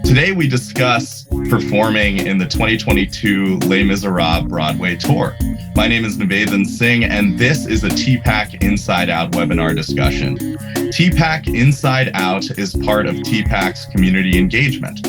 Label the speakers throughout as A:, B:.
A: Today we discuss performing in the 2022 Les Misérables Broadway tour. My name is Nivedhan Singh, and this is a TPAC InsideOut webinar discussion. TPAC InsideOut is part of TPAC's community engagement.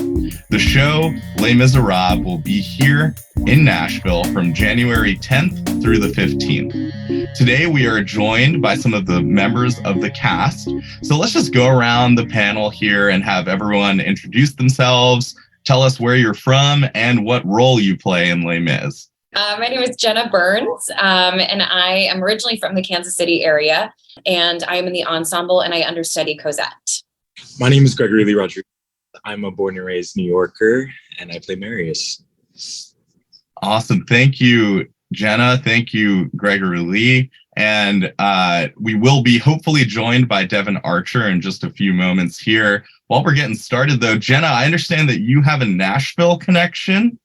A: The show Les Misérables will be here in Nashville from January 10th through the 15th. Today we are joined by some of the members of the cast. So let's just go around the panel here and have everyone introduce themselves, tell us where you're from and what role you play in Les Mis.
B: My name is Jenna Burns, and I am originally from the Kansas City area, and I am in the ensemble and I understudy Cosette.
C: My name is Gregory Lee Rodriguez. I'm a born and raised New Yorker, and I play Marius.
A: Awesome. Thank you, Jenna. Thank you, Gregory Lee. And we will be hopefully joined by Devin Archer in just a few moments here. While we're getting started, though, Jenna, I understand that you have a Nashville connection.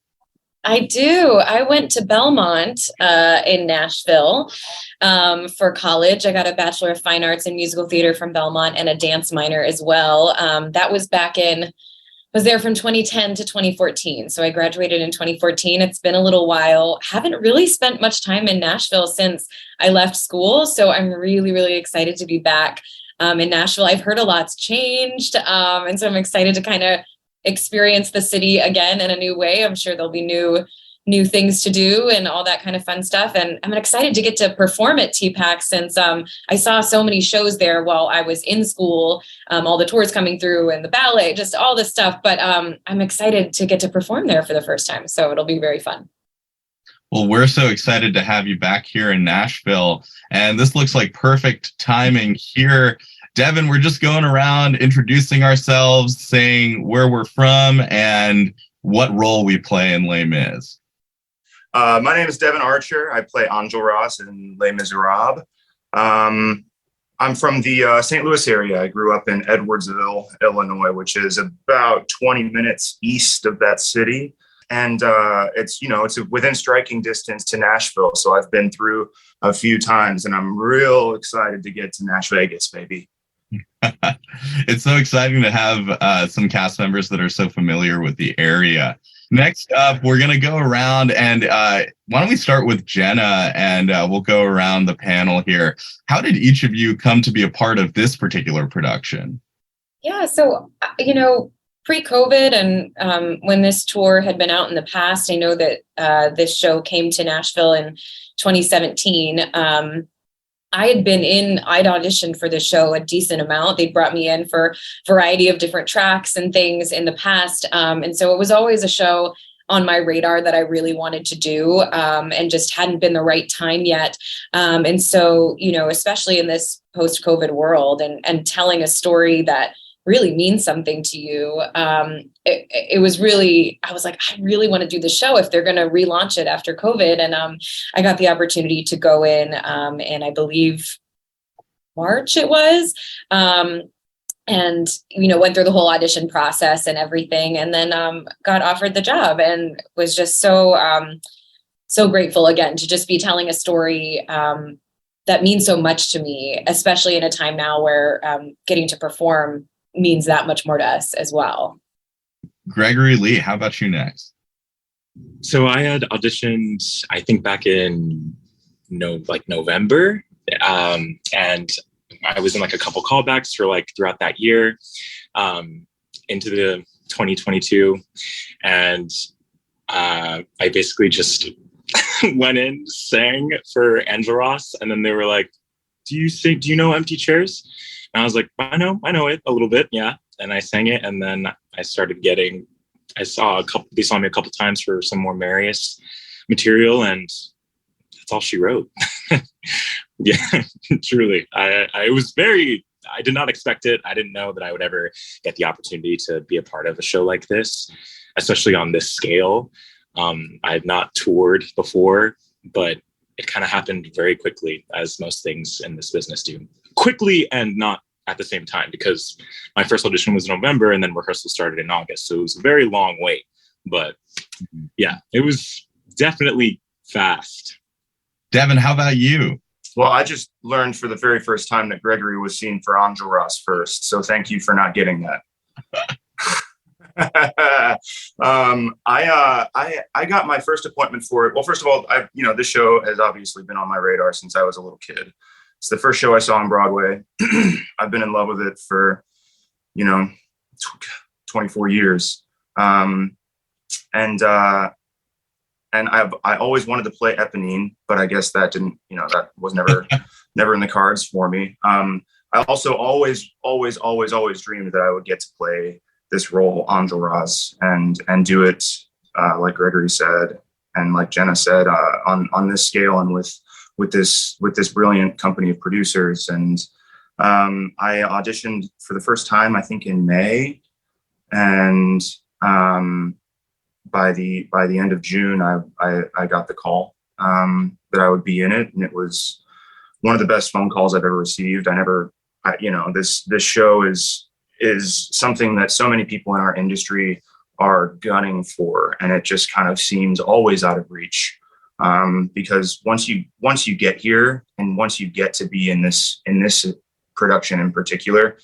B: I do. I went to Belmont in Nashville for college. I got a Bachelor of Fine Arts in Musical Theater from Belmont and a dance minor as well. That was was there from 2010 to 2014. So I graduated in 2014. It's been a little while. Haven't really spent much time in Nashville since I left school. So I'm really, really excited to be back in Nashville. I've heard a lot's changed. And so I'm excited to kind of experience the city again in a new way. I'm sure there'll be new things to do and all that kind of fun stuff. And I'm excited to get to perform at TPAC since I saw so many shows there while I was in school, all the tours coming through and the ballet, just all this stuff. But I'm excited to get to perform there for the first time. So it'll be very fun.
A: Well, we're so excited to have you back here in Nashville. And this looks like perfect timing here. Devin, we're just going around introducing ourselves, saying where we're from and what role we play in Les Mis.
D: My name is Devin Archer. I play Enjolras in Les Misérables. I'm from the St. Louis area. I grew up in Edwardsville, Illinois, which is about 20 minutes east of that city. And it's within striking distance to Nashville. So I've been through a few times and I'm real excited to get to Nash Vegas, baby.
A: It's so exciting to have some cast members that are so familiar with the area. Next up, we're going to go around and why don't we start with Jenna and we'll go around the panel here. How did each of you come to be a part of this particular production?
B: Yeah, so, pre-COVID and when this tour had been out in the past, I know that this show came to Nashville in 2017. I'd auditioned for the show a decent amount. They brought me in for a variety of different tracks and things in the past. And so it was always a show on my radar that I really wanted to do and just hadn't been the right time yet. And so, especially in this post-COVID world and telling a story that really means something to you. It was really, I was like, I really want to do the show if they're going to relaunch it after COVID. And I got the opportunity to go in and I believe March it was. And, went through the whole audition process and everything. And then got offered the job and was just so grateful again to just be telling a story that means so much to me, especially in a time now where getting to perform means that much more to us as well.
A: Gregory Lee, how about you next?
C: So I had auditioned, I think back in November. And I was in a couple callbacks for throughout that year into the 2022. And I basically just went in, sang for Enjolras. And then they were like, do you know Empty Chairs? And I was like, I know it a little bit. Yeah. And I sang it. And then I started they saw me a couple times for some more Marius material and that's all she wrote. Yeah, truly. I did not expect it. I didn't know that I would ever get the opportunity to be a part of a show like this, especially on this scale. I had not toured before, but it kind of happened very quickly, as most things in this business do. Quickly and not at the same time, because my first audition was in November and then rehearsal started in August. So it was a very long wait. But yeah, it was definitely fast.
A: Devin, how about you?
D: Well, I just learned for the very first time that Gregory was seen for Enjolras first. So thank you for not getting that. I got my first appointment for it. Well, first of all, this show has obviously been on my radar since I was a little kid. It's the first show I saw on Broadway. I've been in love with it for, 24 years. And I always wanted to play Eponine, but I guess that didn't, that was never in the cards for me. I also always dreamed that I would get to play this role, Enjolras, and do it like Gregory said, and like Jenna said, on this scale and with this brilliant company of producers. And I auditioned for the first time, I think in May, and by the end of June, I got the call that I would be in it, and it was one of the best phone calls I've ever received. This show is something that so many people in our industry are gunning for, and it just kind of seems always out of reach. Because once you get here, and once you get to be in this production in particular,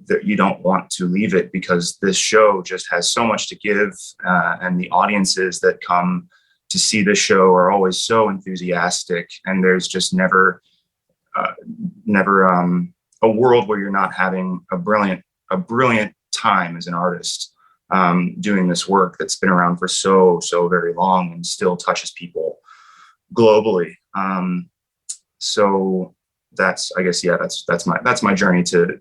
D: that you don't want to leave it, because this show just has so much to give, and the audiences that come to see this show are always so enthusiastic, and there's just never a world where you're not having a brilliant time as an artist doing this work that's been around for so very long and still touches people globally. So that's my journey to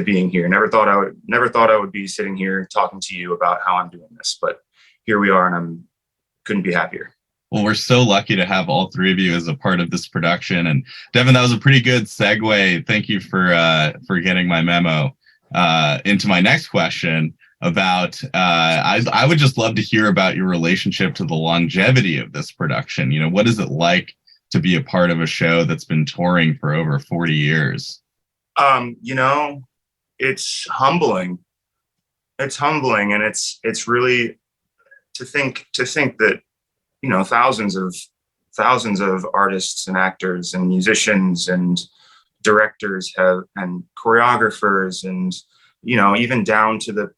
D: being here. Never thought I would be sitting here talking to you about how I'm doing this, but here we are, and couldn't be happier.
A: Well, we're so lucky to have all three of you as a part of this production. And Devin, that was a pretty good segue. Thank you for getting my memo into my next question about, I would just love to hear about your relationship to the longevity of this production. What is it like to be a part of a show that's been touring for over 40 years? It's humbling. It's humbling. And it's really to think that, thousands of artists and actors and musicians and directors and choreographers, and, even down to the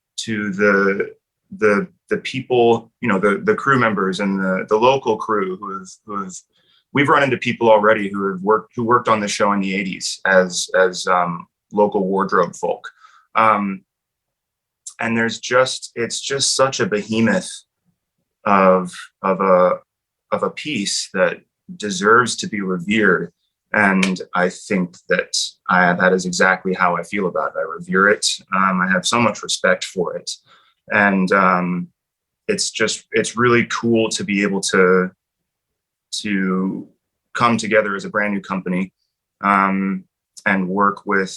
A: people, the crew members and the local crew who we've run into people already who worked on the show in the 80s as local wardrobe folk. And it's just such a behemoth of a piece that deserves to be revered. And I think that that is exactly how I feel about it. I revere it. I have so much respect for it. And it's really cool to be able to come together as a brand new company and work with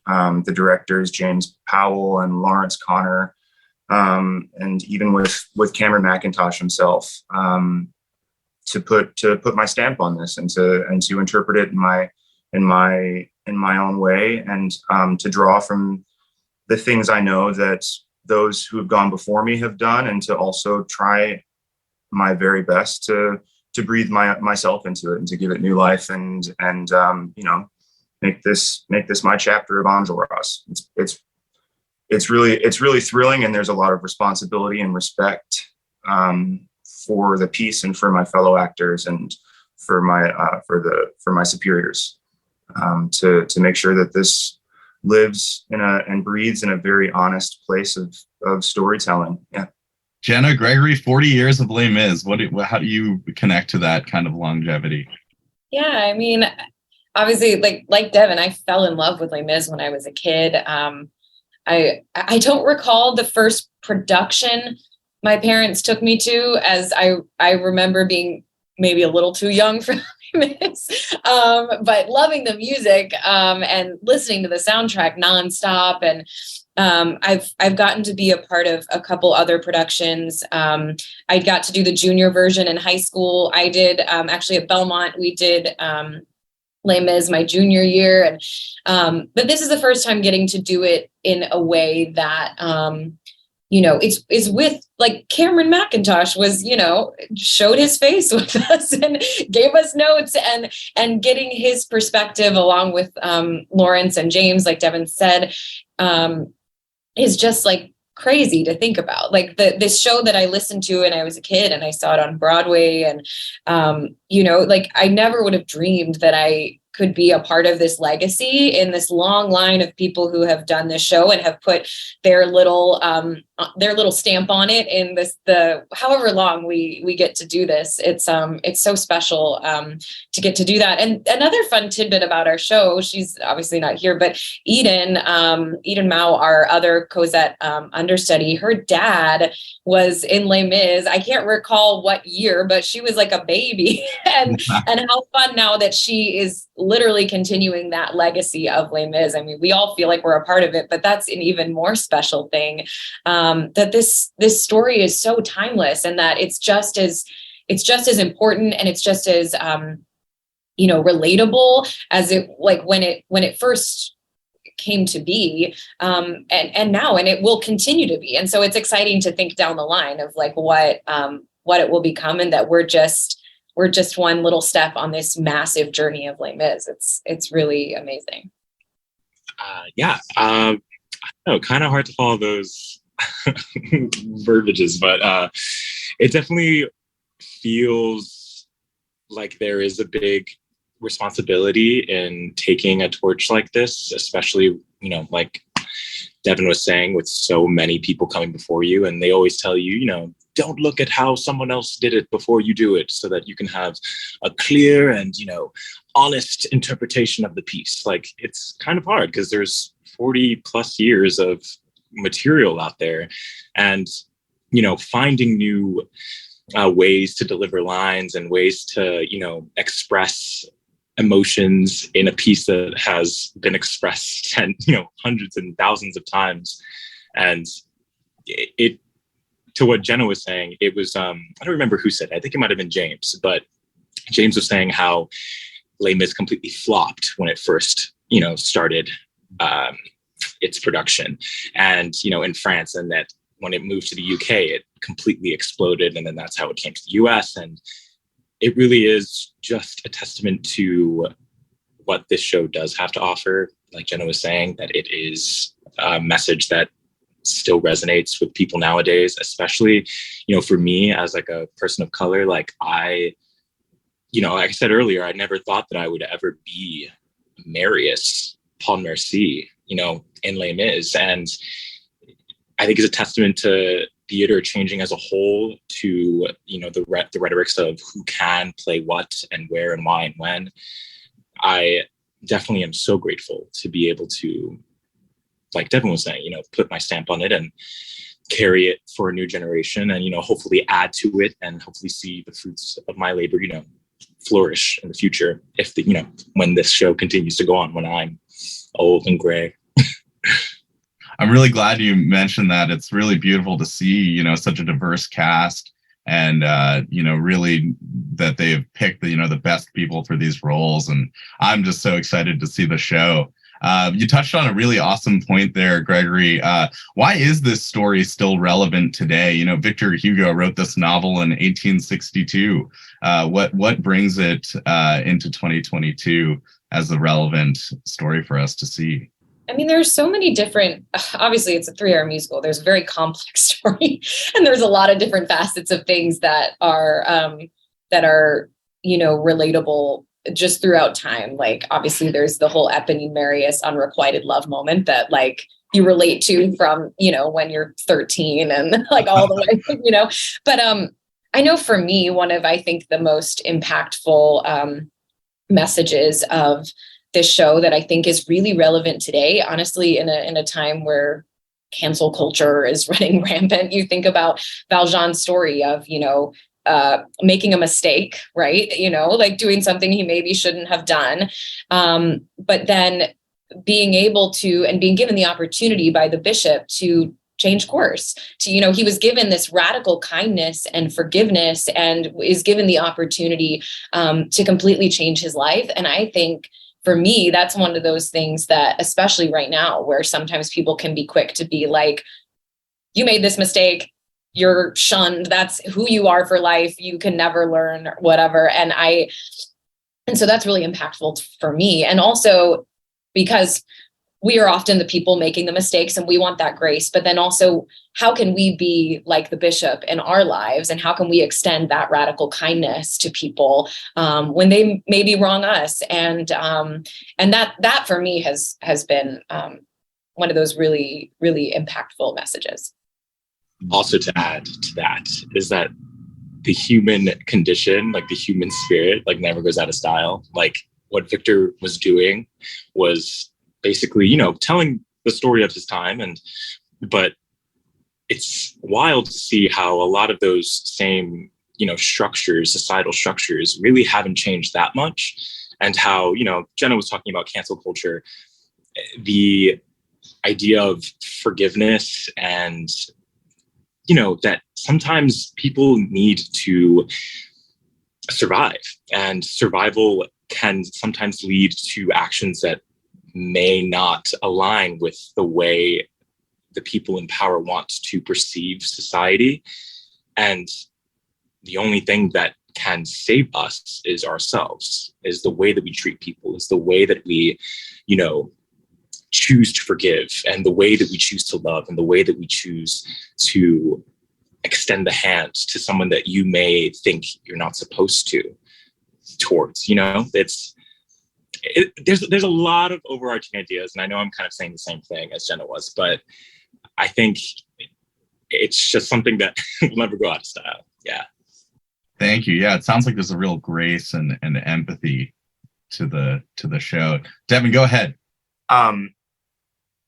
A: the directors, James Powell and Lawrence Connor, and even with Cameron McIntosh himself, to put my stamp on this and to interpret it in my own way, and to draw from the things I know that those who have gone before me have done, and to also try my very best to breathe myself into it and to give it new life, and make this my chapter of Enjolras. It's really thrilling, and there's a lot of responsibility and respect for the piece and for my fellow actors and for my superiors, to make sure that this lives and breathes in a very honest place of storytelling. Yeah. Jenna, Gregory, 40 years of Les Mis. How do you connect to that kind of longevity?
B: Yeah, I mean, obviously, like Devin, I fell in love with Les Mis when I was a kid. I don't recall the first production my parents took me to, as I remember being maybe a little too young for Les Mis, but loving the music and listening to the soundtrack nonstop. And I've gotten to be a part of a couple other productions. I got to do the junior version in high school. I did actually at Belmont. We did Les Mis my junior year, and but this is the first time getting to do it in a way that it's with, like, Cameron McIntosh was, showed his face with us and gave us notes, and getting his perspective along with Lawrence and James, like Devin said, is just like crazy to think about. Like this show that I listened to when I was a kid and I saw it on Broadway, and like I never would have dreamed that I could be a part of this legacy in this long line of people who have done this show and have put their little stamp on it in the however long we get to do this. It's so special to get to do that. And another fun tidbit about our show, she's obviously not here, but Eden Mao, our other Cosette understudy, her dad was in Les Mis. I can't recall what year, but she was like a baby. and how fun now that she is literally continuing that legacy of Les Mis. I mean, we all feel like we're a part of it, but that's an even more special thing, that this story is so timeless, and that it's just as important, and it's just as relatable as it, like when it first came to be, and now, and it will continue to be. And so it's exciting to think down the line of like what it will become, and that we're just one little step on this massive journey of Les Mis. It's really amazing.
C: I don't know, kind of hard to follow those verbiages, but it definitely feels like there is a big responsibility in taking a torch like this, especially, like Devin was saying, with so many people coming before you, and they always tell you, don't look at how someone else did it before you do it, so that you can have a clear and, honest interpretation of the piece. Like, it's kind of hard because there's 40 plus years of material out there, and, finding new ways to deliver lines and ways to, express emotions in a piece that has been expressed and, hundreds and thousands of times. And it to what Jenna was saying, it was, I don't remember who said it. I think it might've been James, but James was saying how Les Mis completely flopped when it first, started its production, and, in France, and that when it moved to the UK, it completely exploded. And then that's how it came to the US. And it really is just a testament to what this show does have to offer. Like Jenna was saying, that it is a message that still resonates with people nowadays, especially, for me as like a person of color. Like like I said earlier, I never thought that I would ever be Marius Paul Merci, in Les Mis. And I think it's a testament to theater changing as a whole, to, the rhetorics of who can play what and where and why and when. I definitely am so grateful to be able to, like Devin was saying, put my stamp on it and carry it for a new generation, and, hopefully add to it, and hopefully see the fruits of my labor, flourish in the future, if when this show continues to go on, when I'm old and gray.
A: I'm really glad you mentioned that. It's really beautiful to see, such a diverse cast, and, really that they've picked the best people for these roles. And I'm just so excited to see the show. You touched on a really awesome point there, Gregory. Why is this story still relevant today? Victor Hugo wrote this novel in 1862. What brings it into 2022 as a relevant story for us to see?
B: I mean, there's so many different, obviously it's a 3-hour musical. There's a very complex story, and there's a lot of different facets of things that are relatable just throughout time. Like, obviously there's the whole Eponine Marius unrequited love moment that like you relate to from, when you're 13 and like all the way, but I know for me, one of, I think the most impactful messages of this show that I think is really relevant today, honestly, in a time where cancel culture is running rampant. You think about Valjean's story of, making a mistake, right? Like doing something he maybe shouldn't have done. But then being able to, and being given the opportunity by the bishop to change course, to, he was given this radical kindness and forgiveness, and is given the opportunity to completely change his life. And I think for me, that's one of those things that, especially right now, where sometimes people can be quick to be like, you made this mistake, you're shunned, that's who you are for life, you can never learn, whatever. And so that's really impactful for me. And also because we are often the people making the mistakes and we want that grace, but then also how can we be like the bishop in our lives, and how can we extend that radical kindness to people when they maybe wrong us? And that for me has been one of those really, really impactful messages.
C: Also, to add to that is that the human condition, like the human spirit, like never goes out of style. Like what Victor was doing was basically, you know, telling the story of his time. But it's wild to see how a lot of those same, you know, structures, societal structures really haven't changed that much. And how, you know, Jenna was talking about cancel culture, the idea of forgiveness, and, you know, that sometimes people need to survive, and survival can sometimes lead to actions that may not align with the way the people in power want to perceive society. And the only thing that can save us is ourselves, is the way that we treat people, is the way that we, you know, choose to forgive, and the way that we choose to love, and the way that we choose to extend the hand to someone that you may think you're not supposed to towards, you know. There's a lot of overarching ideas, and I know I'm kind of saying the same thing as Jenna was, but I think it's just something that will never go out of style. Yeah.
A: Thank you. Yeah, it sounds like there's a real grace and empathy to the show. Devin, go ahead.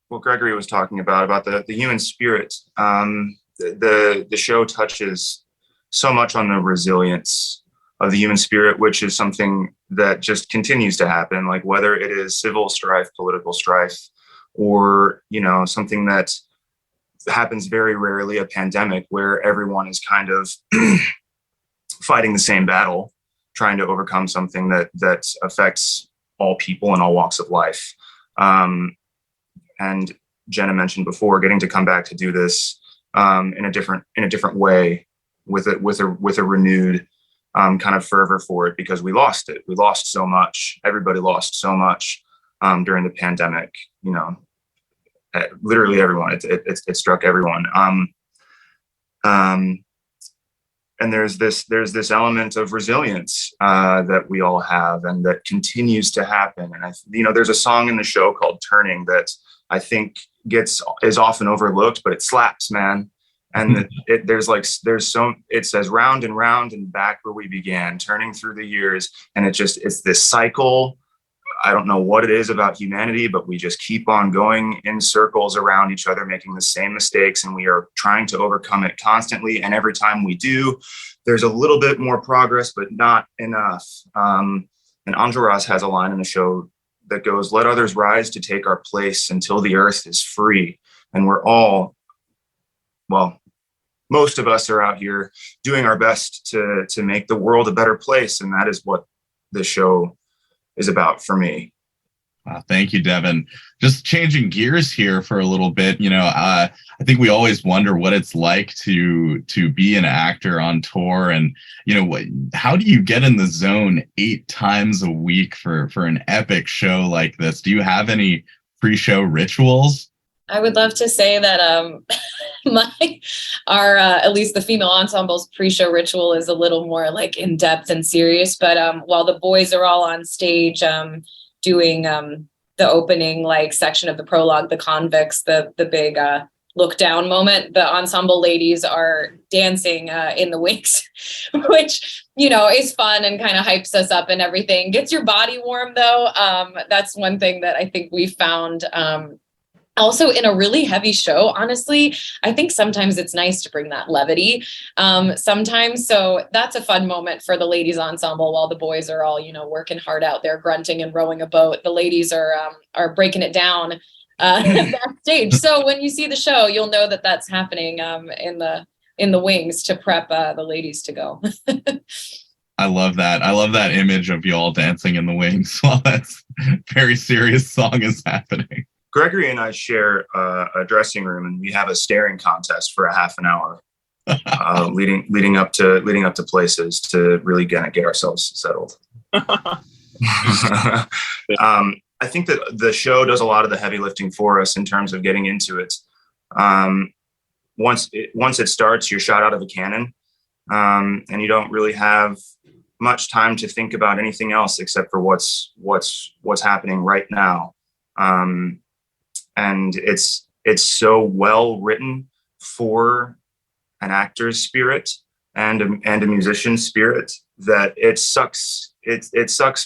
D: What Gregory was talking about the human spirit. The show touches so much on the resilience of the human spirit, which is something that just continues to happen, like whether it is civil strife, political strife, or, you know, something that happens very rarely, a pandemic where everyone is kind of fighting the same battle, trying to overcome something that affects all people in all walks of life. And Jenna mentioned before, getting to come back to do this in a different way, with a renewed kind of fervor for it, because we lost it. We lost so much. Everybody lost so much during the pandemic. You know, literally everyone. It struck everyone. And there's this element of resilience that we all have, and that continues to happen. And there's a song in the show called "Turning" that I think is often overlooked, but it slaps, man. And it says round and round and back where we began, turning through the years. And it's this cycle. I don't know what it is about humanity, but we just keep on going in circles around each other, making the same mistakes. And we are trying to overcome it constantly. And every time we do, there's a little bit more progress, but not enough. And Angelras has a line in the show that goes, "Let others rise to take our place until the earth is free." And we're all, well, most of us are out here doing our best to make the world a better place. And that is what the show is about for me.
A: Thank you, Devin. Just changing gears here for a little bit. I think we always wonder what it's like to be an actor on tour, and how do you get in the zone 8 times a week for an epic show like this? Do you have any pre-show rituals?
B: I would love to say that our at least the female ensemble's pre-show ritual is a little more like in depth and serious. But while the boys are all on stage doing the opening section of the prologue, the convicts, the big look down moment, the ensemble ladies are dancing in the wings, which is fun and kind of hypes us up and everything. Gets your body warm though. That's one thing that I think we found. Also, in a really heavy show, honestly, I think sometimes it's nice to bring that levity sometimes. So that's a fun moment for the ladies ensemble while the boys are all, working hard out there, grunting and rowing a boat. The ladies are breaking it down backstage. So when you see the show, you'll know that that's happening in the wings to prep the ladies to go.
A: I love that. I love that image of you all dancing in the wings while that very serious song is happening.
D: Gregory and I share a dressing room, and we have a staring contest for a half an hour, leading up to places to really get ourselves settled. I think that the show does a lot of the heavy lifting for us in terms of getting into it. Once it starts, you're shot out of a cannon, and you don't really have much time to think about anything else except for what's happening right now. And it's so well written for an actor's spirit and a musician's spirit that it sucks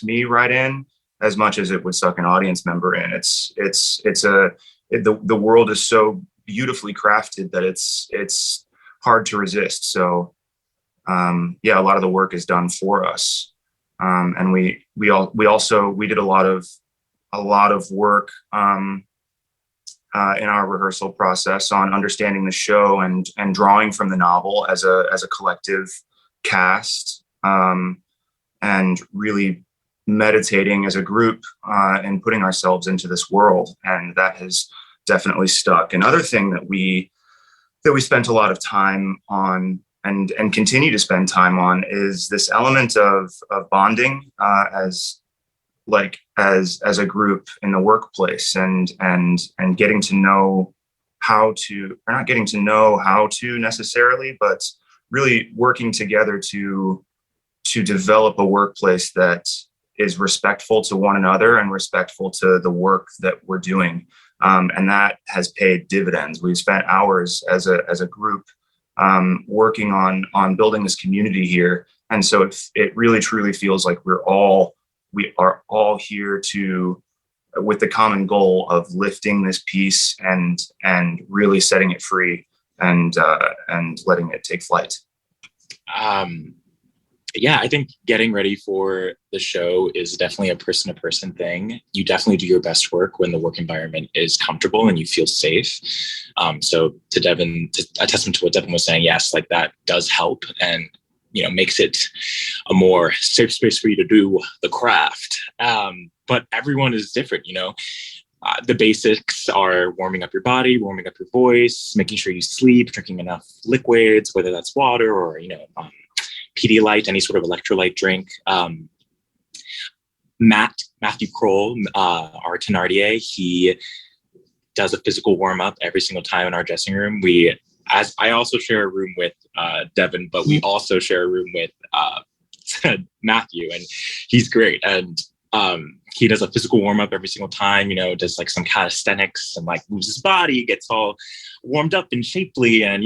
D: me right in as much as it would suck an audience member in. The world is so beautifully crafted that it's hard to resist. So a lot of the work is done for us, and we did a lot of work in our rehearsal process on understanding the show and drawing from the novel as a collective cast, and really meditating as a group and putting ourselves into this world. And that has definitely stuck. Another thing that we spent a lot of time on and continue to spend time on is this element of bonding as a group in the workplace, and getting to know how to, or not getting to know how to necessarily, but really working together to develop a workplace that is respectful to one another and respectful to the work that we're doing. And that has paid dividends. We've spent hours as a group working on building this community here. And so it really truly feels like we are all here with the common goal of lifting this piece and really setting it free and letting it take flight.
C: I think getting ready for the show is definitely a person-to-person thing. You definitely do your best work when the work environment is comfortable and you feel safe. So to Devin, a testament to what Devin was saying, yes, like that does help and, makes it a more safe space for you to do the craft. But everyone is different, the basics are warming up your body, warming up your voice, making sure you sleep, drinking enough liquids, whether that's water or, Pedialyte, any sort of electrolyte drink. Matthew Kroll, our Thenardier, he does a physical warm up every single time in our dressing room. I also share a room with Devin, but we also share a room with Matthew, and he's great. And he does a physical warm up every single time, does like some calisthenics and like moves his body, gets all warmed up and shapely. And,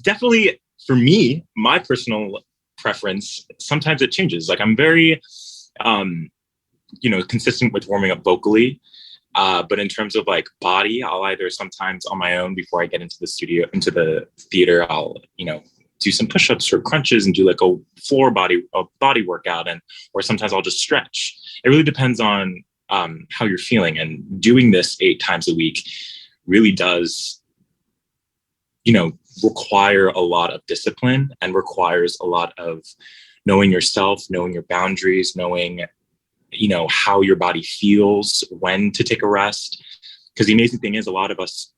C: definitely for me, my personal preference, sometimes it changes. Like I'm very, consistent with warming up vocally. But in terms of like body, I'll either sometimes on my own before I get into the theater, I'll, do some push-ups or crunches and do like a body workout, or sometimes I'll just stretch. It really depends on how you're feeling. And doing this 8 times a week really does, require a lot of discipline and requires a lot of knowing yourself, knowing your boundaries, knowing, how your body feels, when to take a rest. Because the amazing thing is a lot of us,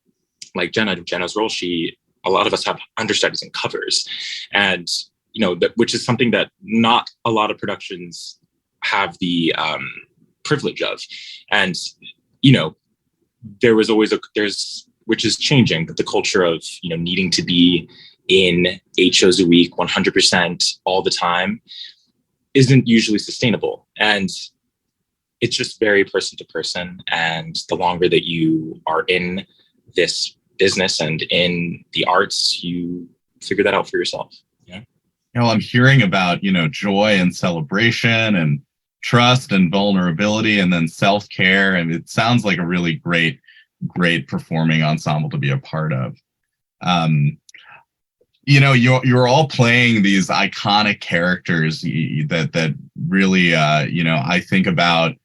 C: like Jenna's role, a lot of us have understudies and covers, and, which is something that not a lot of productions have the privilege of. And, which is changing, but the culture of, needing to be in 8 shows a week, 100% all the time isn't usually sustainable. And it's just very person to person. And the longer that you are in this business and in the arts, you figure that out for yourself. Yeah.
A: I'm hearing about, joy and celebration and trust and vulnerability and then self-care. And it sounds like a really great performing ensemble to be a part of. You're all playing these iconic characters that really, I think about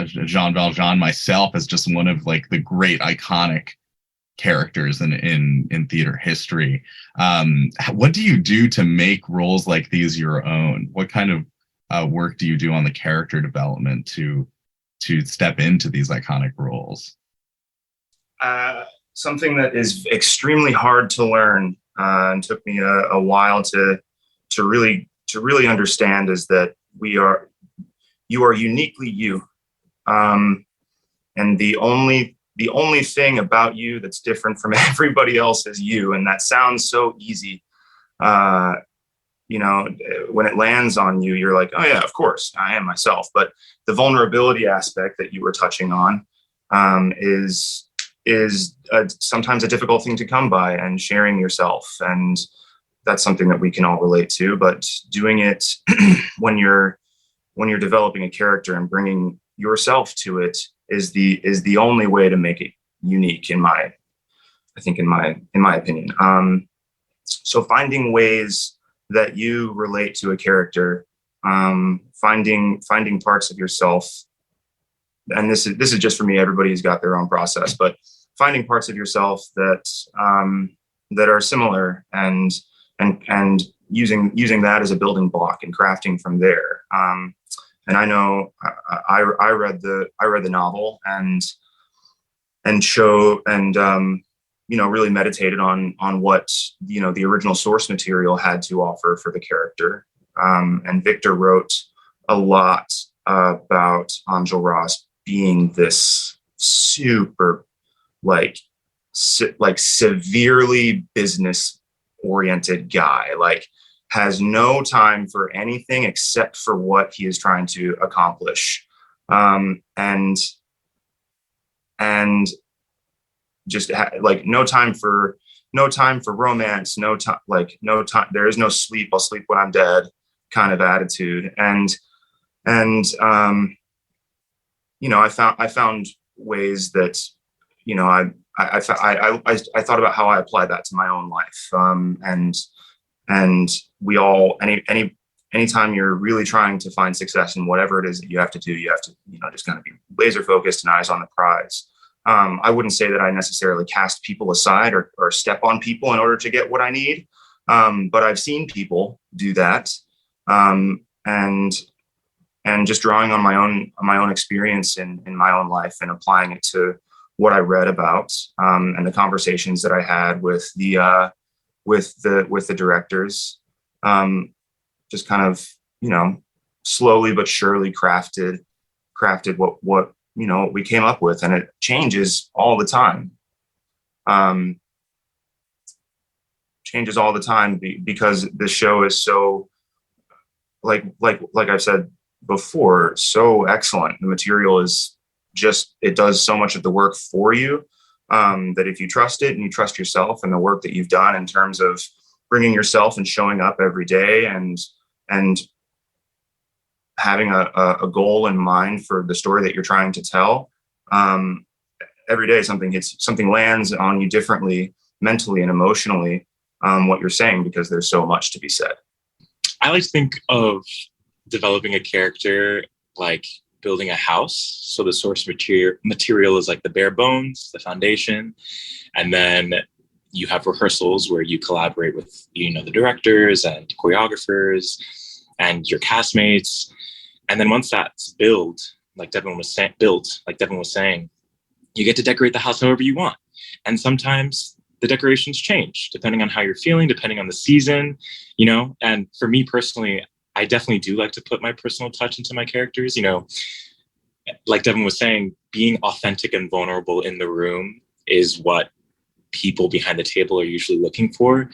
A: Jean Valjean myself as just one of like the great iconic characters in theater history. What do you do to make roles like these your own? What kind of work do you do on the character development to step into these iconic roles?
D: Something that is extremely hard to learn and took me a while to really understand is that you are uniquely you. And the only thing about you that's different from everybody else is you. And that sounds so easy. You know, when it lands on you, you're like, oh yeah, of course I am myself. But the vulnerability aspect that you were touching on is sometimes a difficult thing to come by, and sharing yourself. And that's something that we can all relate to, but doing it when you're developing a character and bringing yourself to it is the only way to make it unique, in my opinion. So finding ways that you relate to a character, finding parts of yourself, and this is just for me, everybody's got their own process, but finding parts of yourself that are similar, and using that as a building block and crafting from there. And I know I read the novel and really meditated on what, the original source material had to offer for the character. And Victor wrote a lot about Angel Ross being this super severely business oriented guy, has no time for anything except for what he is trying to accomplish. And just no time for romance, no time, there is no sleep. I'll sleep when I'm dead kind of attitude. And I found ways that, I thought about how I applied that to my own life. And we all, anytime you're really trying to find success in whatever it is that you have to do, you have to, just kind of be laser focused and eyes on the prize. I wouldn't say that I necessarily cast people aside or step on people in order to get what I need. But I've seen people do that. And just drawing on my own experience in my own life and applying it to what I read about, and the conversations that I had with the directors, just kind of, slowly but surely crafted what we came up with, and it changes all the time. Because the show is so, like I've said before, so excellent. The material is it does so much of the work for you, that if you trust it and you trust yourself and the work that you've done in terms of bringing yourself and showing up every day and having a goal in mind for the story that you're trying to tell, every day something lands on you differently, mentally and emotionally, what you're saying, because there's so much to be said.
C: I like to think of developing a character like building a house. So the source material is like the bare bones, the foundation. And then you have rehearsals where you collaborate with, the directors and choreographers and your castmates. And then once that's built, like Devin was saying, you get to decorate the house however you want. And sometimes the decorations change depending on how you're feeling, depending on the season, and for me personally, I definitely do like to put my personal touch into my characters. Like Devin was saying, being authentic and vulnerable in the room is what people behind the table are usually looking for.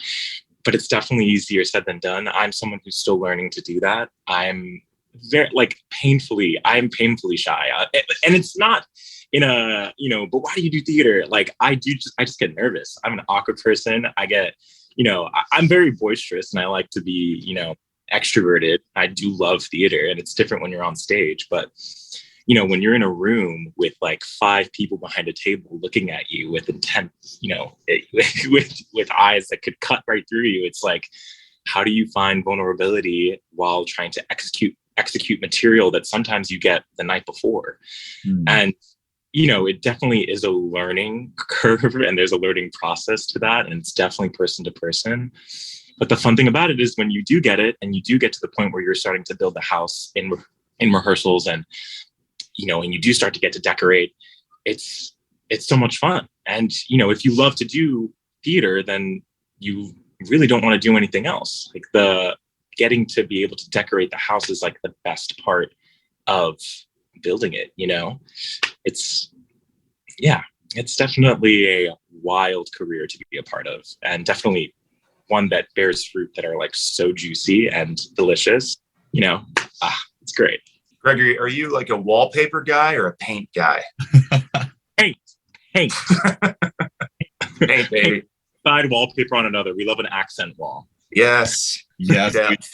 C: But it's definitely easier said than done. I'm someone who's still learning to do that. I'm painfully shy. And it's not in a, but why do you do theater? I just get nervous. I'm an awkward person. I get, I'm very boisterous and I like to be, extroverted. I do love theater, and it's different when you're on stage. But, when you're in a room with 5 people behind a table looking at you with intent, with eyes that could cut right through you, it's how do you find vulnerability while trying to execute material that sometimes you get the night before? And it definitely is a learning curve, and there's a learning process to that, and it's definitely person to person. But the fun thing about it is when you do get it, and you do get to the point where you're starting to build the house in rehearsals, and and you do start to get to decorate, it's so much fun. And if you love to do theater, then you really don't want to do anything else. The getting to be able to decorate the house is the best part of building it, it's definitely a wild career to be a part of, and definitely one that bears fruit that are like so juicy and delicious. It's great.
D: Gregory, are you like a wallpaper guy or a paint guy?
C: Paint.
D: Paint, baby.
C: Side wallpaper on another. We love an accent wall.
A: Yes, we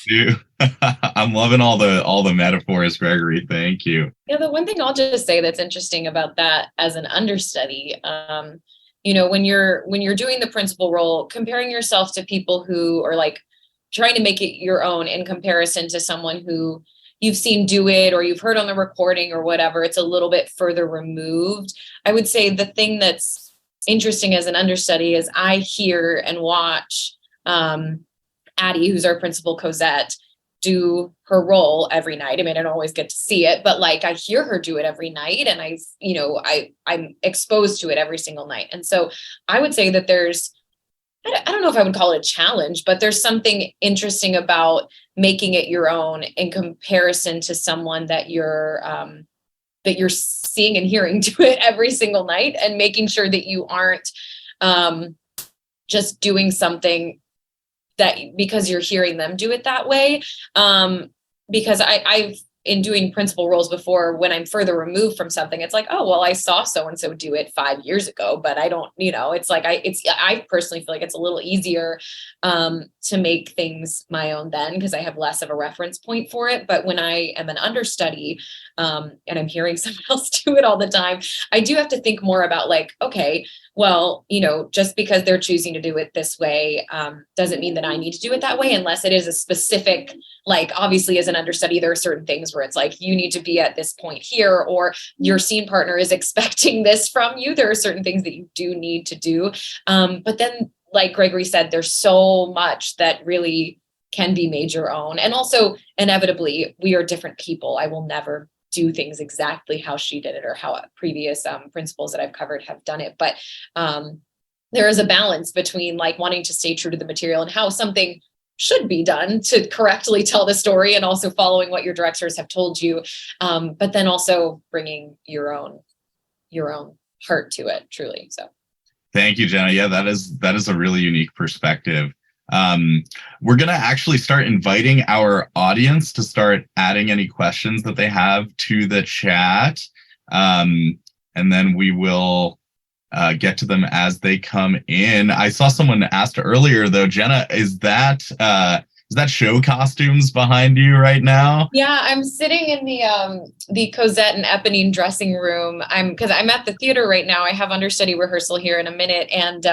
A: do. I'm loving all the metaphors, Gregory. Thank you.
B: Yeah, the one thing I'll just say that's interesting about that as an understudy, when you're doing the principal role, comparing yourself to people who are like trying to make it your own in comparison to someone who you've seen do it or you've heard on the recording or whatever, it's a little bit further removed. I would say the thing that's interesting as an understudy is I hear and watch Addie, who's our principal Cosette, do her role every night. I mean, I don't always get to see it, but like I hear her do it every night, and I'm exposed to it every single night. And so I would say that I don't know if I would call it a challenge, but there's something interesting about making it your own in comparison to someone that you're seeing and hearing do it every single night, and making sure that you aren't just doing something that because you're hearing them do it that way. Because I've in doing principal roles before, when I'm further removed from something, it's like, oh, well, I saw so-and-so do it 5 years ago, but I don't, it's like, I personally feel like it's a little easier to make things my own then, because I have less of a reference point for it. But when I am an understudy and I'm hearing someone else do it all the time, I do have to think more about like, okay, well, just because they're choosing to do it this way doesn't mean that I need to do it that way, unless it is a specific, like obviously as an understudy, there are certain things where it's like, you need to be at this point here, or your scene partner is expecting this from you. There are certain things that you do need to do. But then, like Gregory said, there's so much that really can be made your own. And also, inevitably, we are different people. I will never do things exactly how she did it or how previous principals that I've covered have done it. But there is a balance between like wanting to stay true to the material and how something should be done to correctly tell the story, and also following what your directors have told you. But then also bringing your own heart to it, truly. So.
A: Thank you, Jenna. Yeah, that is a really unique perspective. We're going to actually start inviting our audience to start adding any questions that they have to the chat. And then we will get to them as they come in. I saw someone asked earlier, though, Jenna, is that show costumes behind you right now?
B: Yeah, I'm sitting in the Cosette and Eponine dressing room. Because I'm at the theater right now. I have understudy rehearsal here in a minute, and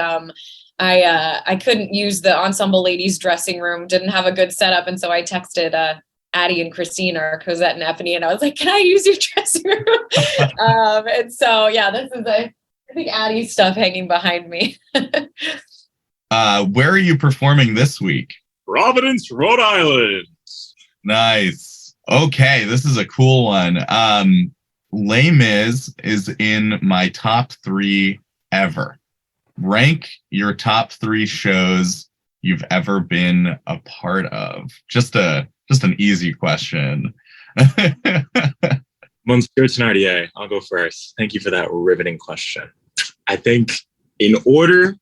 B: I couldn't use the ensemble ladies dressing room, didn't have a good setup. And so I texted Addie and Kristin, our Cosette and Eponine, and I was like, can I use your dressing room? And so, yeah, this is I think Addie's stuff hanging behind me.
A: Where are you performing this week?
C: Providence, Rhode Island.
A: Nice. Okay, this is a cool one. Les Mis is in my top 3 ever. Rank your top 3 shows you've ever been a part of. Just an easy question.
C: Monsieur Thenardier, I'll go first. Thank you for that riveting question. I think in order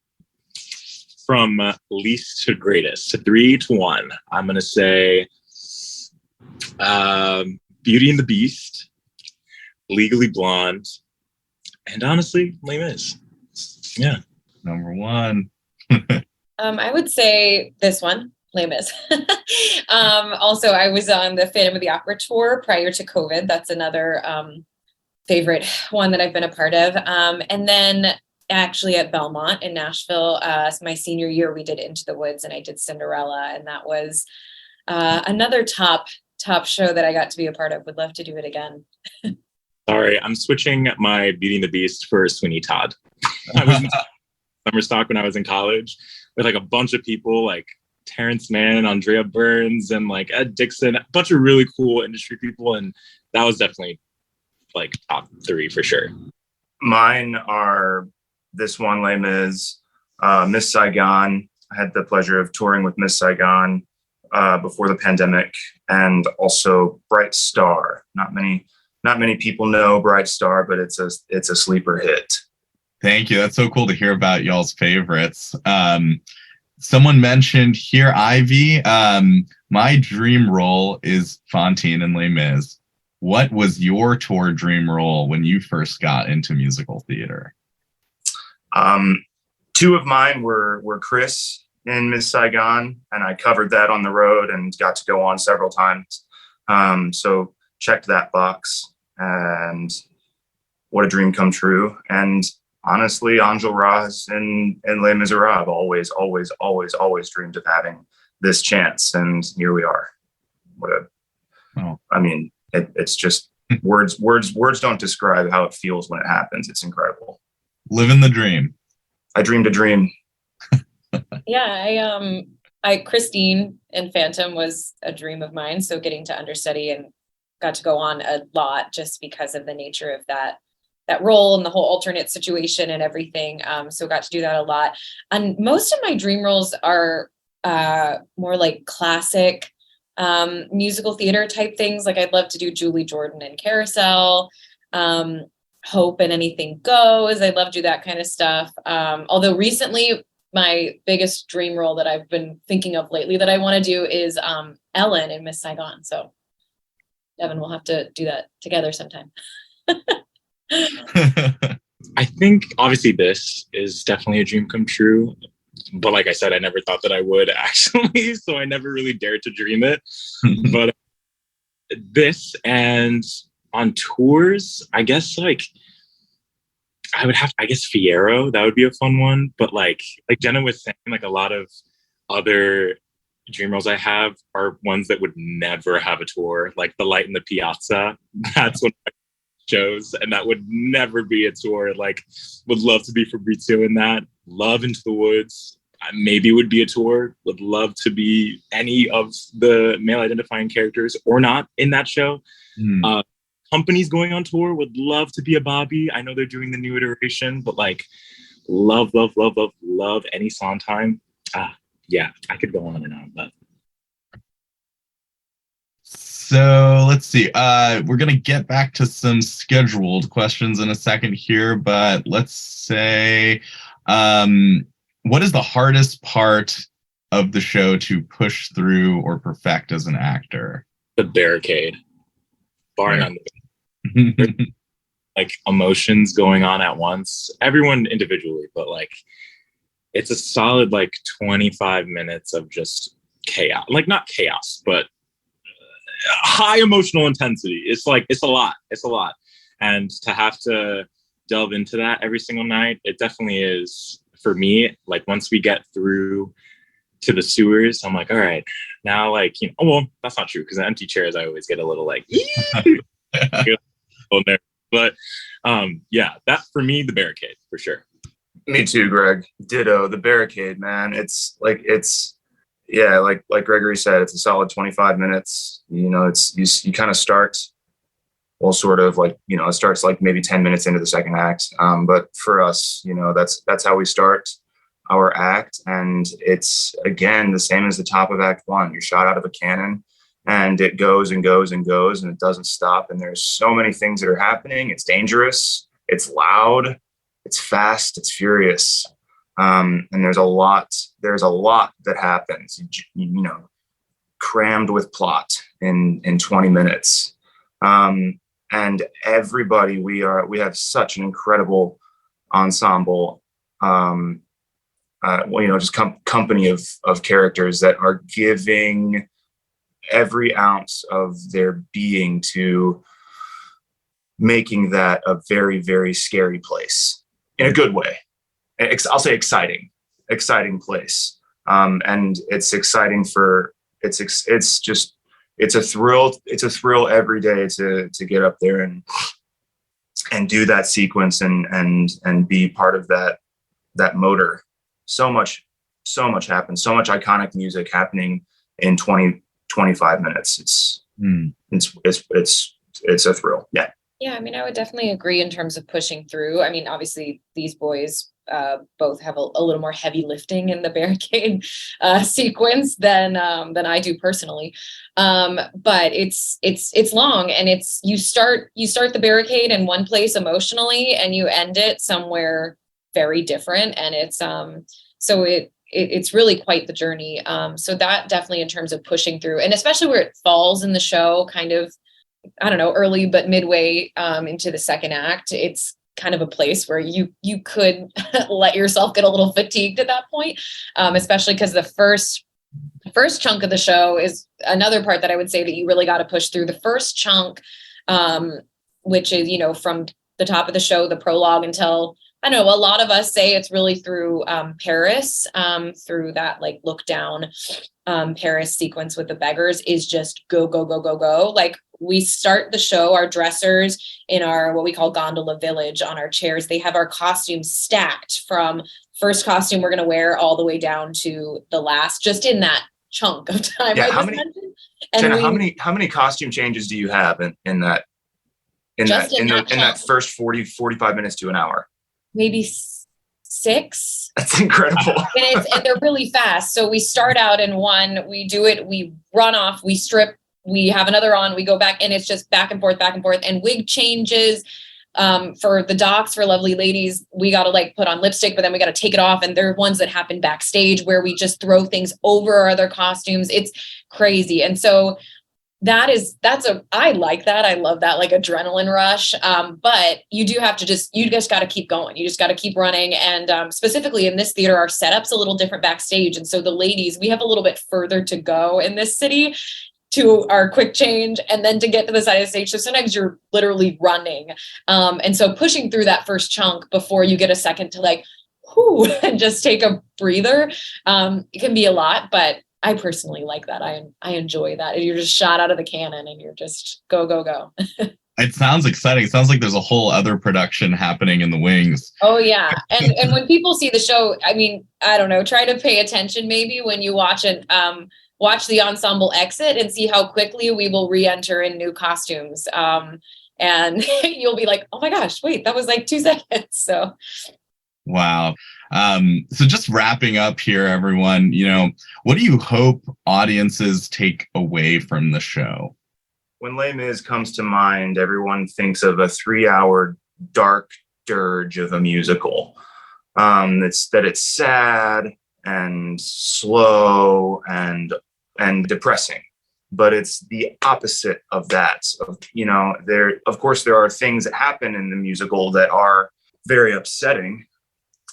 C: from least to greatest, 3 to 1, I'm going to say Beauty and the Beast, Legally Blonde, and honestly, Les Mis. Yeah.
A: Number 1.
B: I would say this one, Les Mis. Also, I was on the Phantom of the Opera tour prior to COVID. That's another favorite one that I've been a part of. And then actually at Belmont in Nashville, my senior year, we did Into the Woods, and I did Cinderella. And that was another top show that I got to be a part of. Would love to do it again.
C: Sorry, I'm switching my Beauty and the Beast for Sweeney Todd. I was in summer stock when I was in college with like a bunch of people like Terrence Mann, Andrea Burns, and like Ed Dixon, a bunch of really cool industry people. And that was definitely like top 3 for sure.
D: Mine are this one, Les Mis, Miss Saigon. I had the pleasure of touring with Miss Saigon before the pandemic, and also Bright Star. Not many not many people know Bright Star, but it's a sleeper hit.
A: Thank you. That's so cool to hear about y'all's favorites. Someone mentioned here, Ivy, my dream role is Fantine in Les Mis. What was your tour dream role when you first got into musical theater?
D: Two of mine were Chris in Miss Saigon, and I covered that on the road and got to go on several times. So checked that box, and what a dream come true. And honestly, Enjolras in Les Misérables, always dreamed of having this chance, and here we are. I mean, it's just words don't describe how it feels when it happens. It's incredible.
A: Living the dream.
D: I dreamed a dream.
B: Yeah, I Kristin in Phantom was a dream of mine. So getting to understudy and got to go on a lot just because of the nature of that role and the whole alternate situation and everything. So got to do that a lot. And most of my dream roles are more like classic musical theater type things. Like I'd love to do Julie Jordan in Carousel, Hope and Anything Goes. I'd love to do that kind of stuff. Although recently, my biggest dream role that I've been thinking of lately that I want to do is Ellen in Miss Saigon. So Devin, we'll have to do that together sometime.
C: I think obviously this is definitely a dream come true. But like I said, I never thought that I would actually. So I never really dared to dream it. But this and on tours, I guess like I would have, I guess Fierro, that would be a fun one. But like Jenna was saying, like a lot of other dream roles I have are ones that would never have a tour, like The Light in the Piazza. That's one of my shows, and that would never be a tour. Like, would love to be Fabrizio in that. Love Into the Woods. Maybe would be a tour. Would love to be any of the male identifying characters or not in that show. Companies going on tour, would love to be a Bobby. I know they're doing the new iteration, but like love any Sondheim. Yeah, I could go on and on, but.
A: So let's see. We're going to get back to some scheduled questions in a second here, but let's say, what is the hardest part of the show to push through or perfect as an actor?
C: The barricade. Bar none. Like emotions going on at once, everyone individually, but like it's a solid like 25 minutes of just chaos. Like not chaos, but high emotional intensity. It's a lot. And to have to delve into that every single night, it definitely is for me. Like once we get through to the sewers, I'm like, all right, now like, well, that's not true because the empty chairs, I always get a little like, but yeah, that for me, the barricade for sure.
D: Me too, Greg. Ditto. The barricade, man. Like Gregory said, it's a solid 25 minutes. You kind of start, well, sort of like, it starts like maybe 10 minutes into the second act. But for us, that's how we start our act. And it's, again, the same as the top of Act 1. You're shot out of a cannon and it goes and goes and goes and it doesn't stop. And there's so many things that are happening. It's dangerous. It's loud. It's fast. It's furious. And there's a lot that happens, crammed with plot in 20 minutes. And everybody, we have such an incredible ensemble, just company of characters that are giving every ounce of their being to making that a very, very scary place in a good way. I'll say exciting place. And it's exciting it's a thrill. It's a thrill every day to get up there and do that sequence and be part of that motor. So much happens, so much iconic music happening in 25 minutes. It's a thrill. Yeah.
B: Yeah, I mean, I would definitely agree in terms of pushing through. I mean, obviously, these boys both have a little more heavy lifting in the barricade sequence than I do personally. But it's long, and you start the barricade in one place emotionally and you end it somewhere very different. And it's really quite the journey. So that definitely, in terms of pushing through, and especially where it falls in the show, kind of, I don't know, early but midway into the second act, it's kind of a place where you could let yourself get a little fatigued at that point, especially because the first chunk of the show is another part that I would say that you really got to push through. The first chunk, which is, from the top of the show, the prologue, until, I know a lot of us say it's really through Paris, through that like look down Paris sequence with the beggars, is just go, go, go, go, go. Like, we start the show, our dressers in our, what we call gondola village, on our chairs, they have our costumes stacked from first costume we're going to wear all the way down to the last, just in that chunk of time.
D: Yeah, Jenna, how many costume changes do you have in that first 45 minutes to an hour?
B: Maybe 6.
D: That's incredible.
B: and they're really fast. So we start out in one, we do it, we run off, we strip, we have another on, we go back, and it's just back and forth, and wig changes. For the docs, for lovely ladies, we got to like put on lipstick, but then we got to take it off. And there are ones that happen backstage where we just throw things over our other costumes. It's crazy. And so I like that. I love that, like, adrenaline rush. But you just got to keep going. You just got to keep running. And specifically in this theater, our setup's a little different backstage. And so the ladies, we have a little bit further to go in this city to our quick change and then to get to the side of the stage. So sometimes you're literally running. And so pushing through that first chunk before you get a second to like, whoo, and just take a breather. It can be a lot, but I personally like that. I enjoy that. You're just shot out of the cannon and you're just go, go, go.
A: It sounds exciting. It sounds like there's a whole other production happening in the wings.
B: Oh yeah. And when people see the show, I mean, I don't know, try to pay attention maybe when you watch watch the ensemble exit and see how quickly we will re-enter in new costumes. And you'll be like, oh my gosh, wait, that was like 2 seconds. So.
A: Wow. So just wrapping up here, everyone, what do you hope audiences take away from the show?
D: When Les Mis comes to mind, everyone thinks of a 3-hour dark dirge of a musical. It's sad and slow and depressing, but it's the opposite of that. So, there are things that happen in the musical that are very upsetting,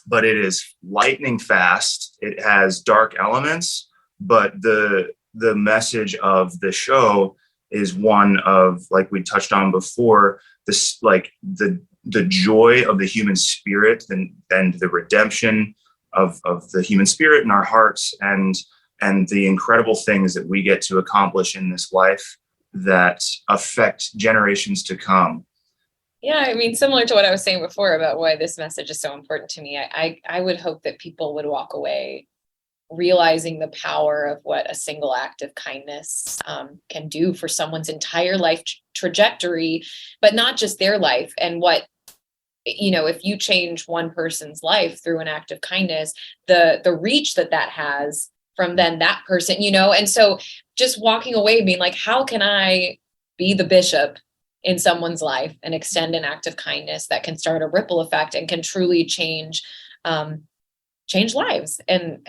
D: but it is lightning fast. It has dark elements, but the message of the show is one of, like we touched on before, this, like, the joy of the human spirit and the redemption of the human spirit in our hearts, and the incredible things that we get to accomplish in this life that affect generations to come.
B: Yeah, I mean, similar to what I was saying before about why this message is so important to me, I would hope that people would walk away realizing the power of what a single act of kindness can do for someone's entire life trajectory, but not just their life. And what, if you change one person's life through an act of kindness, the reach that has from then that person, and so just walking away being like, how can I be the bishop in someone's life and extend an act of kindness that can start a ripple effect and can truly change lives. And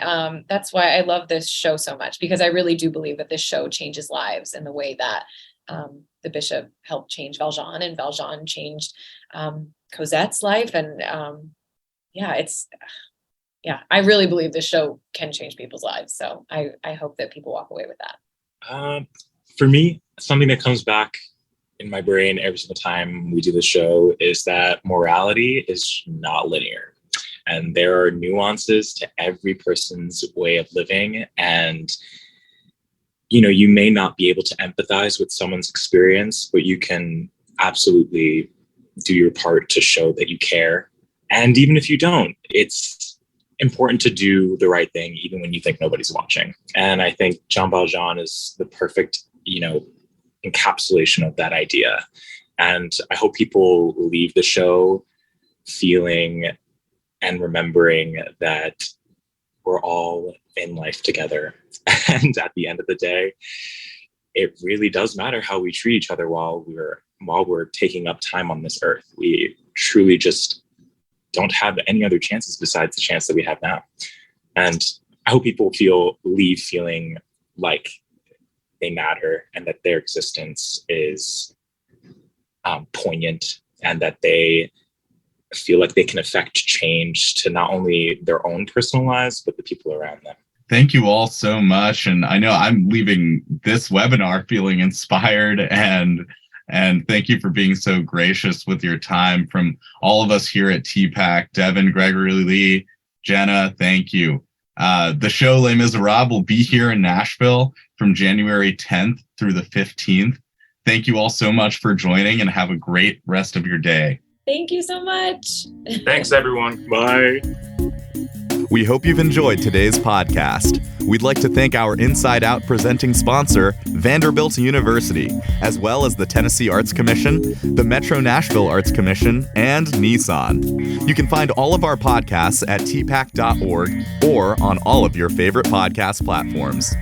B: that's why I love this show so much, because I really do believe that this show changes lives in the way that the bishop helped change Valjean, and Valjean changed Cosette's life. And I really believe this show can change people's lives. So I hope that people walk away with that.
C: For me, something that comes back in my brain every single time we do the show is that morality is not linear. And there are nuances to every person's way of living. And, you may not be able to empathize with someone's experience, but you can absolutely do your part to show that you care. And even if you don't, it's important to do the right thing, even when you think nobody's watching. And I think Jean Valjean is the perfect, encapsulation of that idea. And I hope people leave the show feeling and remembering that we're all in life together. And at the end of the day, it really does matter how we treat each other while we're taking up time on this earth. We truly just don't have any other chances besides the chance that we have now. And I hope people leave feeling like they matter and that their existence is poignant, and that they feel like they can affect change to not only their own personal lives, but the people around them.
A: Thank you all so much. And I know I'm leaving this webinar feeling inspired, and thank you for being so gracious with your time. From all of us here at TPAC, Devin, Gregory Lee, Jenna, thank you. The show Les Misérables will be here in Nashville from January 10th through the 15th. Thank you all so much for joining, and have a great rest of your day.
B: Thank you so much.
D: Thanks, everyone.
C: Bye.
A: We hope you've enjoyed today's podcast. We'd like to thank our Inside Out presenting sponsor, Vanderbilt University, as well as the Tennessee Arts Commission, the Metro Nashville Arts Commission, and Nissan. You can find all of our podcasts at tpac.org or on all of your favorite podcast platforms.